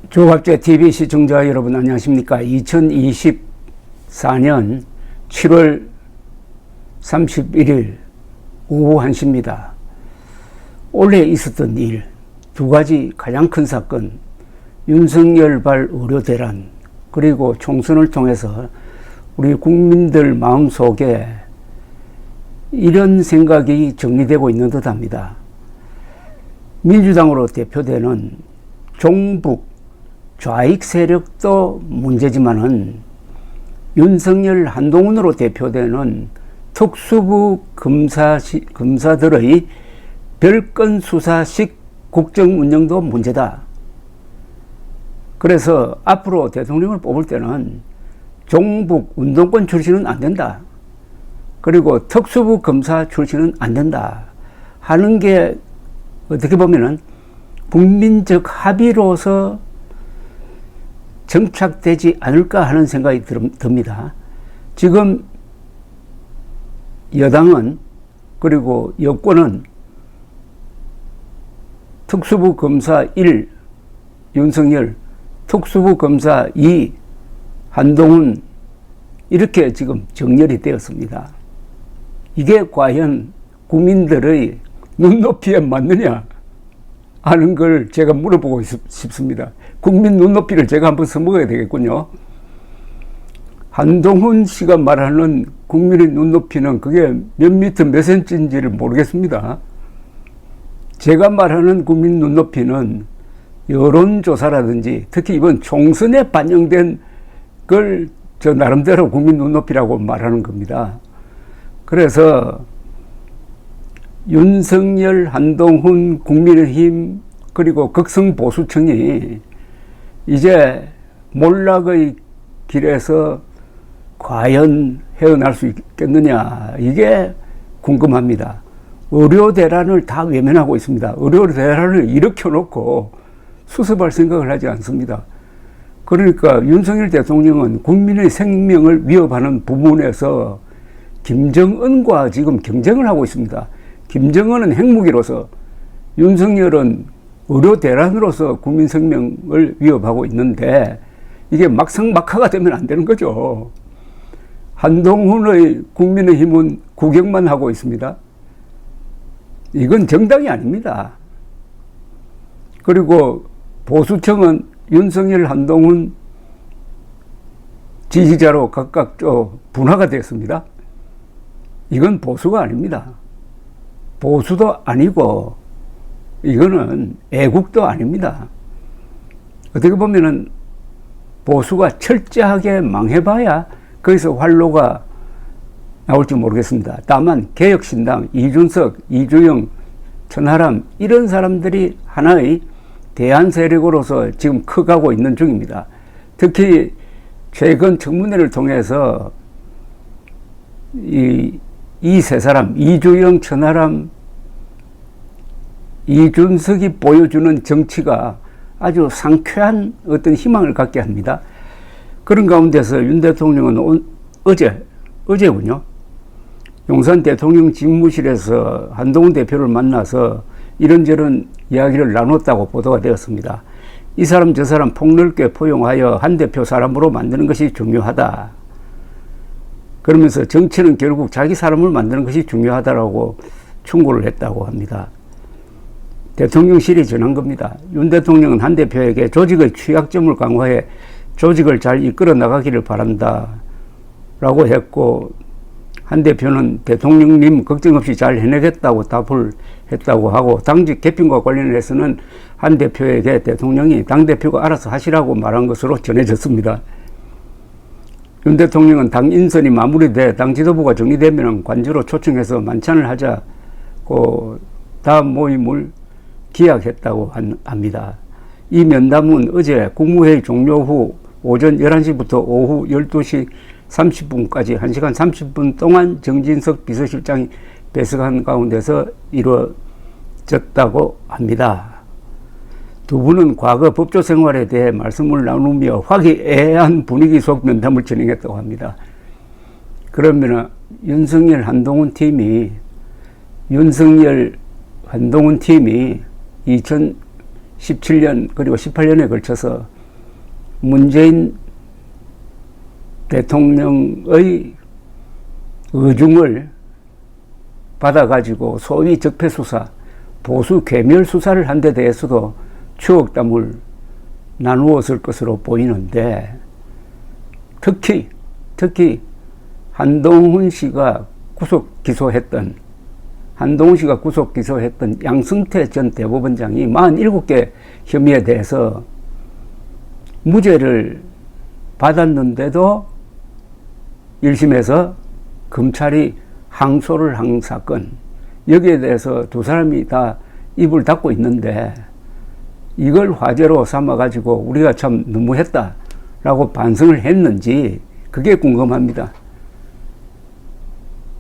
조갑제 TV 시청자 여러분 안녕하십니까. 2024년 7월 31일 오후 1시입니다. 올해 있었던 일, 두 가지 가장 큰 사건, 윤석열발 의료 대란, 그리고 총선을 통해서 우리 국민들 마음속에 이런 생각이 정리되고 있는 듯 합니다. 민주당으로 대표되는 종북 좌익 세력도 문제지만은 윤석열 한동훈으로 대표되는 특수부 검사들의 별건 수사식 국정 운영도 문제다. 그래서 앞으로 대통령을 뽑을 때는 종북 운동권 출신은 안 된다. 그리고 특수부 검사 출신은 안 된다. 하는 게 어떻게 보면은 국민적 합의로서 정착되지 않을까 하는 생각이 듭니다. 지금 여당은 그리고 여권은 특수부 검사 1 윤석열, 특수부 검사 2 한동훈 이렇게 지금 정렬이 되었습니다. 이게 과연 국민들의 눈높이에 맞느냐 하는 걸 제가 물어보고 싶습니다. 국민 눈높이를 제가 한번 써먹어야 되겠군요. 한동훈 씨가 말하는 국민의 눈높이는 그게 몇 미터 몇 센치인지를 모르겠습니다. 제가 말하는 국민 눈높이는 여론조사라든지 특히 이번 총선에 반영된 걸 저 나름대로 국민 눈높이라고 말하는 겁니다. 그래서 윤석열, 한동훈, 국민의힘 그리고 극성보수층이 이제 몰락의 길에서 과연 헤어날 수 있겠느냐 이게 궁금합니다. 의료 대란을 다 외면하고 있습니다. 의료 대란을 일으켜놓고 수습할 생각을 하지 않습니다. 그러니까 윤석열 대통령은 국민의 생명을 위협하는 부분에서 김정은과 지금 경쟁을 하고 있습니다. 김정은은 핵무기로서 윤석열은 의료 대란으로서 국민 생명을 위협하고 있는데 이게 막상막하가 되면 안 되는 거죠. 한동훈의 국민의힘은 구경만 하고 있습니다. 이건 정당이 아닙니다. 그리고 보수층은 윤석열, 한동훈 지지자로 각각 분화가 됐습니다. 이건 보수가 아닙니다. 보수도 아니고 이거는 애국도 아닙니다. 어떻게 보면은 보수가 철저하게 망해봐야 거기서 활로가 나올지 모르겠습니다. 다만 개혁신당, 이준석, 이주영, 천하람 이런 사람들이 하나의 대안 세력으로서 지금 커가고 있는 중입니다. 특히 최근 청문회를 통해서 이 세 사람, 이주영, 천하람, 이준석이 보여주는 정치가 아주 상쾌한 어떤 희망을 갖게 합니다. 그런 가운데서 윤 대통령은 어제군요. 용산 대통령 집무실에서 한동훈 대표를 만나서 이런저런 이야기를 나눴다고 보도가 되었습니다. 이 사람 저 사람 폭넓게 포용하여 한 대표 사람으로 만드는 것이 중요하다. 그러면서 정치는 결국 자기 사람을 만드는 것이 중요하다라고 충고를 했다고 합니다. 대통령실이 전한 겁니다. 윤 대통령은 한 대표에게 조직의 취약점을 강화해 조직을 잘 이끌어 나가기를 바란다 라고 했고, 한 대표는 대통령님 걱정 없이 잘 해내겠다고 답을 했다고 하고, 당직 개편과 관련해서는 한 대표에게 대통령이 당대표가 알아서 하시라고 말한 것으로 전해졌습니다. 윤 대통령은 당 인선이 마무리돼 당 지도부가 정리되면 관저로 초청해서 만찬을 하자고 다음 모임을 기약했다고 합니다. 이 면담은 어제 국무회의 종료 후 오전 11시부터 오후 12시 30분까지 1시간 30분 동안 정진석 비서실장이 배석한 가운데서 이루어졌다고 합니다. 두 분은 과거 법조 생활에 대해 말씀을 나누며 화기애애한 분위기 속 면담을 진행했다고 합니다. 그러면 윤석열 한동훈 팀이 2017년 그리고 18년에 걸쳐서 문재인 대통령의 의중을 받아가지고 소위 적폐수사, 보수 괴멸 수사를 한 데 대해서도 추억담을 나누었을 것으로 보이는데, 특히 한동훈 씨가 구속 기소했던 양승태 전 대법원장이 47개 혐의에 대해서 무죄를 받았는데도 1심에서 검찰이 항소를 한 사건, 여기에 대해서 두 사람이 다 입을 닫고 있는데, 이걸 화제로 삼아가지고 우리가 참 너무했다라고 반성을 했는지 그게 궁금합니다.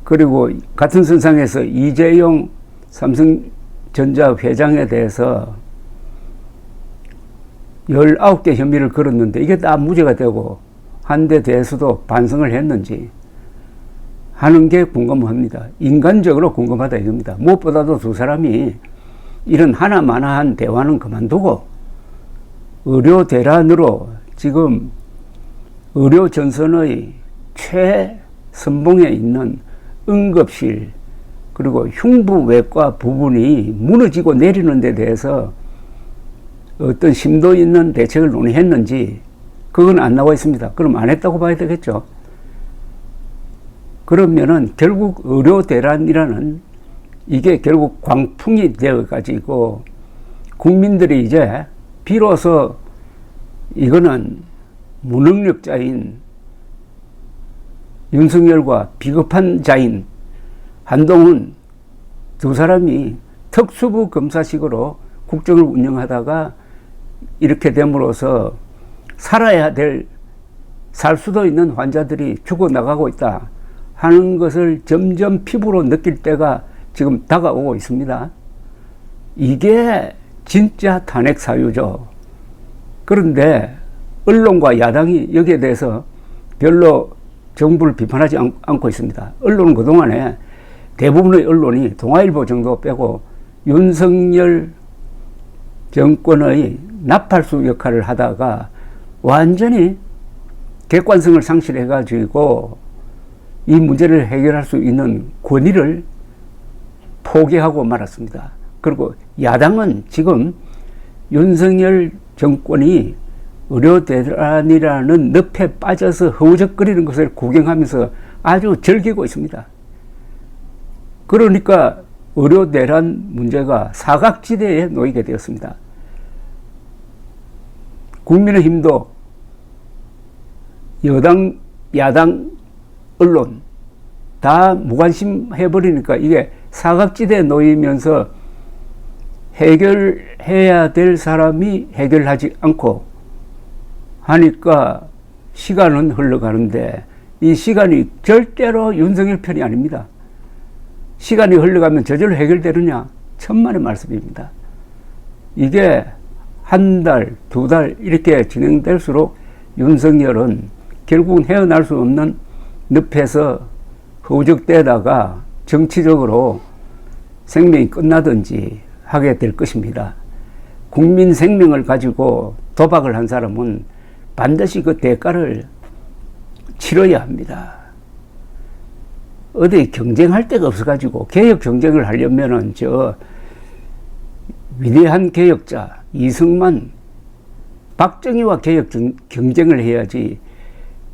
그리고 같은 선상에서 이재용 삼성전자 회장에 대해서 19개 혐의를 걸었는데 이게 다 무죄가 되고 한 데 대해서도 반성을 했는지 하는 게 궁금합니다. 인간적으로 궁금하다 이겁니다. 무엇보다도 두 사람이 이런 하나마나한 대화는 그만두고 의료 대란으로 지금 의료 전선의 최선봉에 있는 응급실 그리고 흉부외과 부분이 무너지고 내리는 데 대해서 어떤 심도 있는 대책을 논의했는지 그건 안 나와 있습니다. 그럼 안 했다고 봐야 되겠죠. 그러면은 결국 의료 대란이라는 이게 결국 광풍이 되어 가지고 국민들이 이제 비로소 이거는 무능력자인 윤석열과 비겁한 자인 한동훈 두 사람이 특수부 검사식으로 국정을 운영하다가 이렇게 됨으로써 살 수도 있는 환자들이 죽어나가고 있다 하는 것을 점점 피부로 느낄 때가 지금 다가오고 있습니다. 이게 진짜 탄핵 사유죠. 그런데 언론과 야당이 여기에 대해서 별로 정부를 비판하지 않고 있습니다. 언론은 그동안에 대부분의 언론이 동아일보 정도 빼고 윤석열 정권의 나팔수 역할을 하다가 완전히 객관성을 상실해가지고 이 문제를 해결할 수 있는 권위를 포기하고 말았습니다. 그리고 야당은 지금 윤석열 정권이 의료 대란이라는 늪에 빠져서 허우적거리는 것을 구경하면서 아주 즐기고 있습니다. 그러니까 의료 대란 문제가 사각지대에 놓이게 되었습니다. 국민의힘도 여당, 야당, 언론 다 무관심 해버리니까 이게 사각지대에 놓이면서 해결해야 될 사람이 해결하지 않고 하니까 시간은 흘러가는데 이 시간이 절대로 윤석열 편이 아닙니다. 시간이 흘러가면 저절로 해결되느냐? 천만의 말씀입니다. 이게 한 달, 두 달 이렇게 진행될수록 윤석열은 결국은 헤어날 수 없는 늪에서 허우적대다가 정치적으로 생명이 끝나든지 하게 될 것입니다. 국민 생명을 가지고 도박을 한 사람은 반드시 그 대가를 치러야 합니다. 어디 경쟁할 데가 없어가지고 개혁 경쟁을 하려면은 저 위대한 개혁자 이승만, 박정희와 개혁 경쟁을 해야지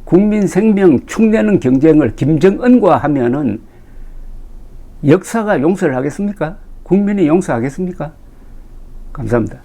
국민 생명 축내는 경쟁을 김정은과 하면은 역사가 용서를 하겠습니까? 국민이 용서하겠습니까? 감사합니다.